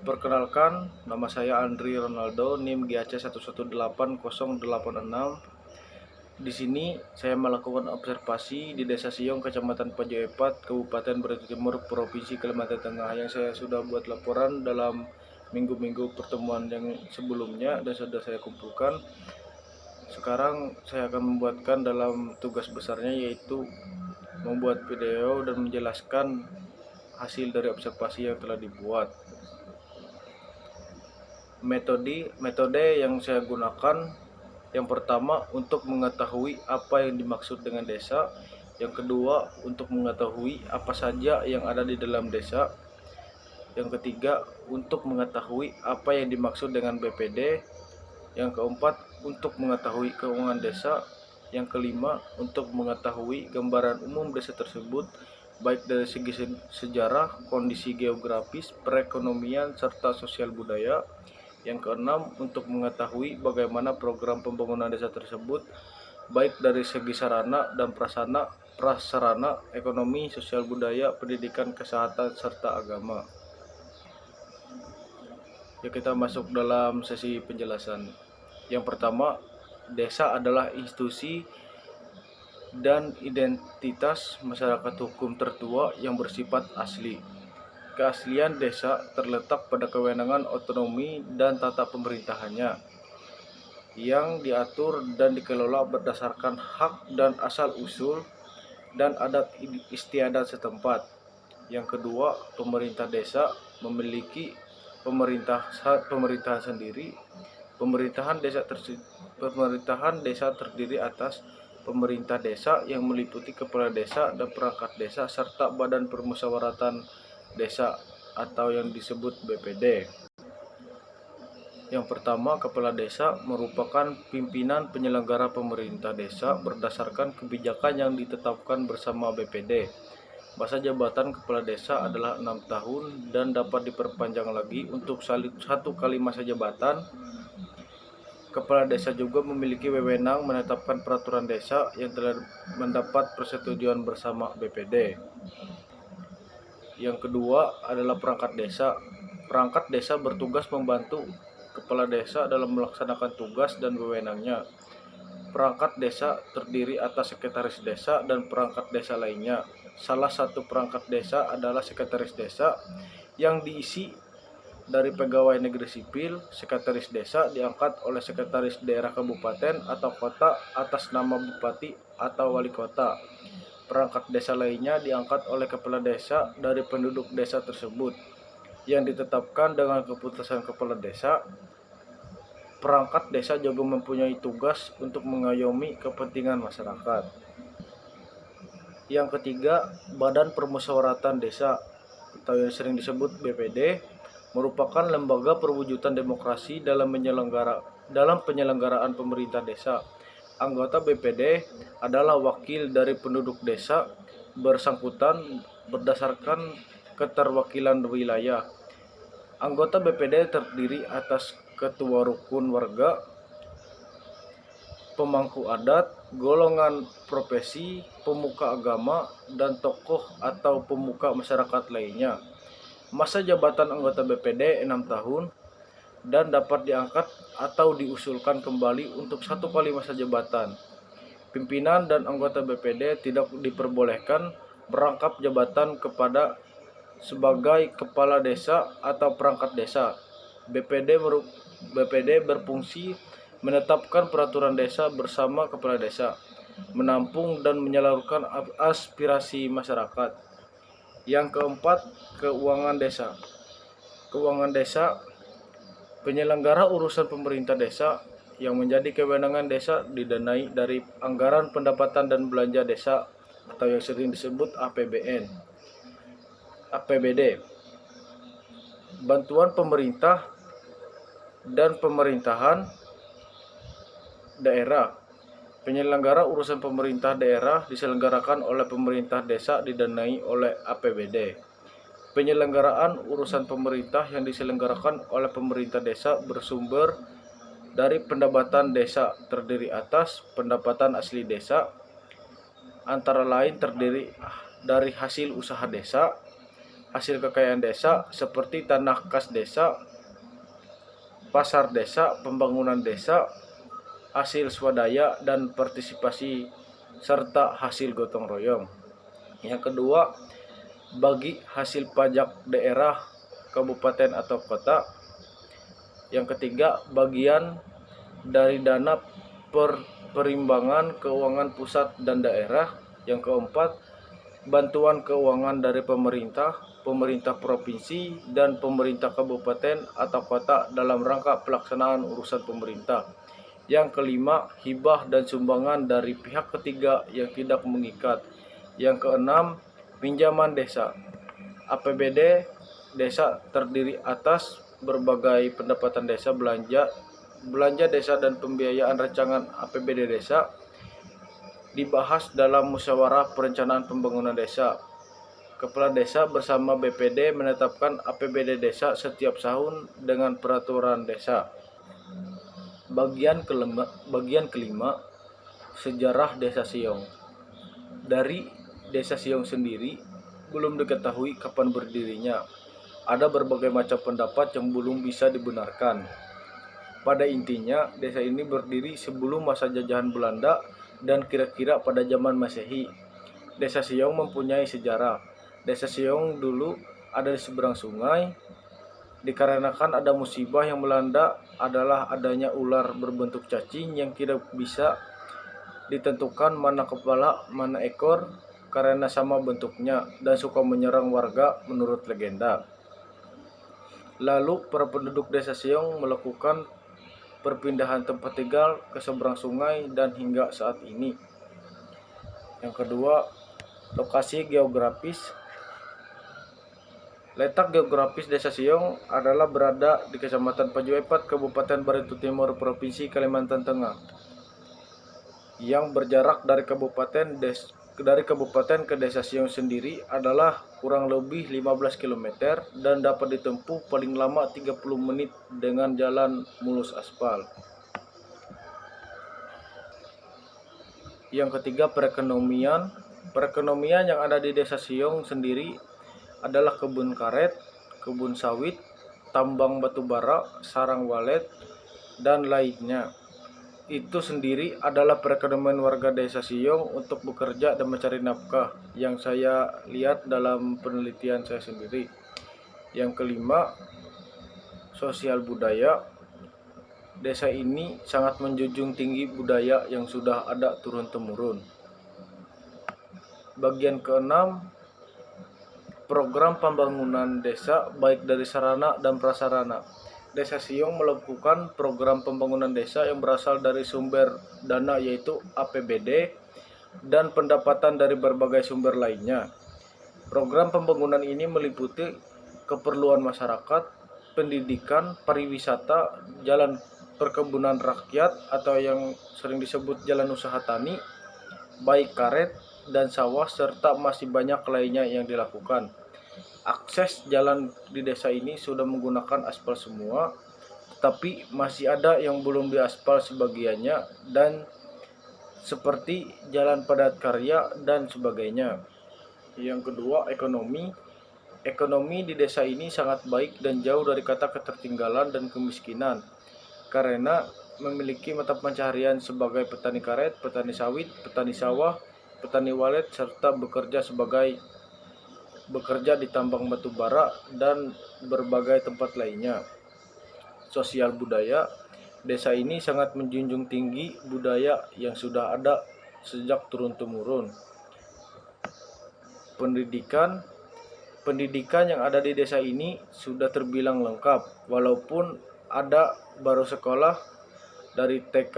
Perkenalkan, nama saya Andri Ronaldo, NIM GAC 1180086. Di sini saya melakukan observasi di Desa Siong, Kecamatan Pajoepat, Kabupaten Brebes Timur, Provinsi Kalimantan Tengah, yang saya sudah buat laporan dalam minggu-minggu pertemuan yang sebelumnya dan sudah saya kumpulkan. Sekarang saya akan membuatkan dalam tugas besarnya, yaitu membuat video dan menjelaskan hasil dari observasi yang telah dibuat. Metode yang saya gunakan, yang pertama untuk mengetahui apa yang dimaksud dengan desa, yang kedua untuk mengetahui apa saja yang ada di dalam desa, yang ketiga untuk mengetahui apa yang dimaksud dengan BPD, yang keempat untuk mengetahui keuangan desa, yang kelima untuk mengetahui gambaran umum desa tersebut baik dari segi sejarah, kondisi geografis, perekonomian, serta sosial budaya. Yang keenam, untuk mengetahui bagaimana program pembangunan desa tersebut baik dari segi sarana dan prasarana, ekonomi, sosial budaya, pendidikan, kesehatan, serta agama. Ya, kita masuk dalam sesi penjelasan. Yang pertama, desa adalah institusi dan identitas masyarakat hukum tertua yang bersifat asli. Keaslian desa terletak pada kewenangan otonomi dan tata pemerintahannya yang diatur dan dikelola berdasarkan hak dan asal-usul dan adat istiadat setempat. Yang kedua, pemerintah desa memiliki pemerintahan sendiri. Pemerintahan desa terdiri atas pemerintah desa yang meliputi kepala desa dan perangkat desa serta badan permusyawaratan desa atau yang disebut BPD. Yang pertama, kepala desa merupakan pimpinan penyelenggara pemerintah desa berdasarkan kebijakan yang ditetapkan bersama BPD. Masa jabatan kepala desa adalah 6 tahun dan dapat diperpanjang lagi untuk 1 kali masa jabatan. Kepala desa juga memiliki wewenang menetapkan peraturan desa yang telah mendapat persetujuan bersama BPD. Yang kedua adalah perangkat desa. Perangkat desa bertugas membantu kepala desa dalam melaksanakan tugas dan wewenangnya. Perangkat desa terdiri atas sekretaris desa dan perangkat desa lainnya. Salah satu perangkat desa adalah sekretaris desa yang diisi dari pegawai negeri sipil. Sekretaris desa diangkat oleh sekretaris daerah kabupaten atau kota atas nama bupati atau wali kota. Perangkat desa lainnya diangkat oleh kepala desa dari penduduk desa tersebut yang ditetapkan dengan keputusan kepala desa. Perangkat desa juga mempunyai tugas untuk mengayomi kepentingan masyarakat. Yang ketiga, Badan Permusyawaratan Desa atau yang sering disebut BPD merupakan lembaga perwujudan demokrasi dalam penyelenggaraan pemerintah desa. Anggota BPD adalah wakil dari penduduk desa bersangkutan berdasarkan keterwakilan wilayah. Anggota BPD terdiri atas ketua rukun warga, pemangku adat, golongan profesi, pemuka agama, dan tokoh atau pemuka masyarakat lainnya. Masa jabatan anggota BPD 6 tahun dan dapat diangkat atau diusulkan kembali untuk 1 kali masa jabatan. Pimpinan dan anggota BPD tidak diperbolehkan merangkap jabatan kepada sebagai kepala desa atau perangkat desa. BPD berfungsi menetapkan peraturan desa bersama kepala desa, menampung dan menyalurkan aspirasi masyarakat. Yang keempat, keuangan desa. Keuangan desa, penyelenggara urusan pemerintah desa yang menjadi kewenangan desa didanai dari anggaran pendapatan dan belanja desa atau yang sering disebut APBD. Bantuan pemerintah dan pemerintahan daerah. Penyelenggara urusan pemerintah daerah diselenggarakan oleh pemerintah desa didanai oleh APBD. Penyelenggaraan urusan pemerintah yang diselenggarakan oleh pemerintah desa bersumber dari pendapatan desa terdiri atas pendapatan asli desa, antara lain terdiri dari hasil usaha desa, hasil kekayaan desa seperti tanah kas desa, pasar desa, pembangunan desa, hasil swadaya dan partisipasi serta hasil gotong royong. Yang kedua, bagi hasil pajak daerah, kabupaten atau kota. Yang ketiga, bagian dari dana perimbangan keuangan pusat dan daerah. Yang keempat, bantuan keuangan dari pemerintah, pemerintah provinsi, dan pemerintah kabupaten atau kota dalam rangka pelaksanaan urusan pemerintah. Yang kelima, hibah dan sumbangan dari pihak ketiga yang tidak mengikat. Yang keenam, pinjaman desa. APBD desa terdiri atas berbagai pendapatan desa, belanja desa dan pembiayaan rancangan APBD desa dibahas dalam musyawarah perencanaan pembangunan desa. Kepala desa bersama BPD menetapkan APBD desa setiap tahun dengan peraturan desa. Bagian kelima, sejarah Desa Siong. Dari Desa Siong sendiri belum diketahui kapan berdirinya. Ada berbagai macam pendapat yang belum bisa dibenarkan. Pada intinya, desa ini berdiri sebelum masa jajahan Belanda dan kira-kira pada zaman Masehi. Desa Siong mempunyai sejarah. Desa Siong dulu ada di seberang sungai. Dikarenakan ada musibah yang melanda adalah adanya ular berbentuk cacing yang tidak bisa ditentukan mana kepala, mana ekor karena sama bentuknya dan suka menyerang warga menurut legenda. Lalu para penduduk Desa Siong melakukan perpindahan tempat tinggal ke seberang sungai dan hingga saat ini. Yang kedua, lokasi geografis. Letak geografis Desa Siong adalah berada di Kecamatan Pajuepat, Kabupaten Barito Timur, Provinsi Kalimantan Tengah, yang berjarak dari kabupaten ke Desa Siong sendiri adalah kurang lebih 15 km dan dapat ditempuh paling lama 30 menit dengan jalan mulus aspal. Yang ketiga, perekonomian. Perekonomian yang ada di Desa Siong sendiri adalah kebun karet, kebun sawit, tambang batu bara, sarang walet, dan lainnya. Itu sendiri adalah perekonomian warga Desa Siong untuk bekerja dan mencari nafkah yang saya lihat dalam penelitian saya sendiri. Yang kelima, sosial budaya. Desa ini sangat menjunjung tinggi budaya yang sudah ada turun-temurun. Bagian keenam, program pembangunan desa baik dari sarana dan prasarana. Desa Siong melakukan program pembangunan desa yang berasal dari sumber dana yaitu APBD dan pendapatan dari berbagai sumber lainnya. Program pembangunan ini meliputi keperluan masyarakat, pendidikan, pariwisata, jalan perkebunan rakyat atau yang sering disebut jalan usaha tani, baik karet dan sawah, serta masih banyak lainnya yang dilakukan. Akses jalan di desa ini sudah menggunakan aspal semua, tapi masih ada yang belum diaspal sebagiannya dan seperti jalan padat karya dan sebagainya. Yang kedua, ekonomi. Ekonomi di desa ini sangat baik dan jauh dari kata ketertinggalan dan kemiskinan karena memiliki mata pencaharian sebagai petani karet, petani sawit, petani sawah, petani walet, serta bekerja di tambang batu bara dan berbagai tempat lainnya. Sosial budaya. Desa ini sangat menjunjung tinggi budaya yang sudah ada sejak turun-temurun. Pendidikan. Pendidikan yang ada di desa ini sudah terbilang lengkap, walaupun ada baru sekolah dari TK,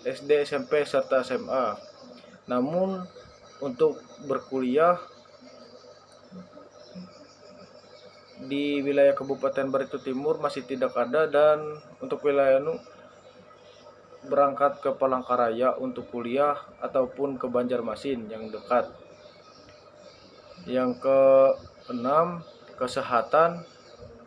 SD, SMP, serta SMA. Namun untuk berkuliah di wilayah Kabupaten Barito Timur masih tidak ada, dan untuk wilayah berangkat ke Palangkaraya untuk kuliah ataupun ke Banjarmasin yang dekat. Yang keenam, kesehatan.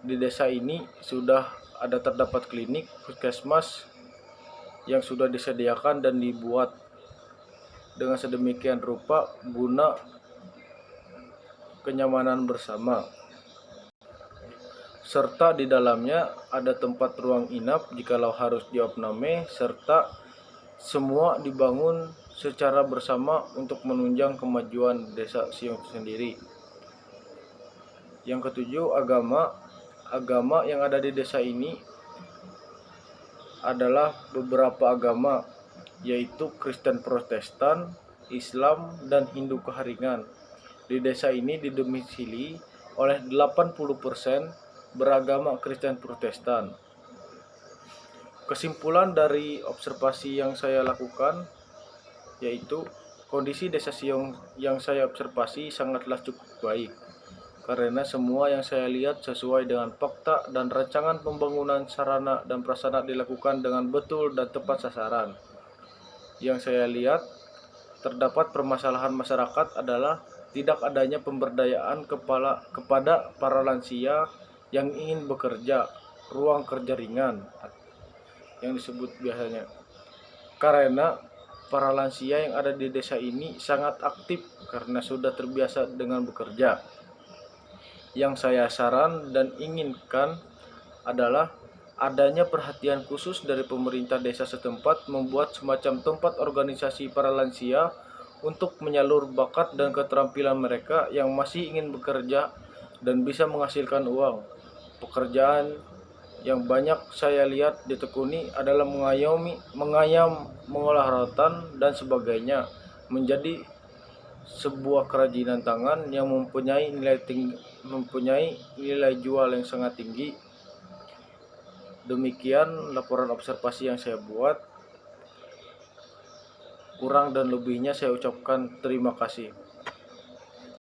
Di desa ini sudah ada terdapat klinik puskesmas yang sudah disediakan dan dibuat dengan sedemikian rupa guna kenyamanan bersama. serta di dalamnya ada tempat ruang inap jikalau harus diopname, serta semua dibangun secara bersama untuk menunjang kemajuan desa Siung sendiri. Yang ketujuh, agama yang ada di desa ini adalah beberapa agama, yaitu Kristen Protestan, Islam, dan Hindu Keharingan. Di desa ini didomisili oleh 80% beragama Kristen Protestan. Kesimpulan dari observasi yang saya lakukan yaitu kondisi desa Siung yang saya observasi sangatlah cukup baik, karena semua yang saya lihat sesuai dengan fakta dan rancangan pembangunan sarana dan prasarana dilakukan dengan betul dan tepat sasaran. Yang saya lihat terdapat permasalahan masyarakat adalah tidak adanya pemberdayaan kepada para lansia yang ingin bekerja, ruang kerja ringan yang disebut biasanya. Karena para lansia yang ada di desa ini sangat aktif karena sudah terbiasa dengan bekerja. Yang saya saran dan inginkan adalah adanya perhatian khusus dari pemerintah desa setempat membuat semacam tempat organisasi para lansia untuk menyalur bakat dan keterampilan mereka yang masih ingin bekerja dan bisa menghasilkan uang. Pekerjaan yang banyak saya lihat ditekuni adalah mengayam, mengolah rotan, dan sebagainya, menjadi sebuah kerajinan tangan yang mempunyai nilai jual yang sangat tinggi. Demikian laporan observasi yang saya buat. Kurang dan lebihnya saya ucapkan terima kasih.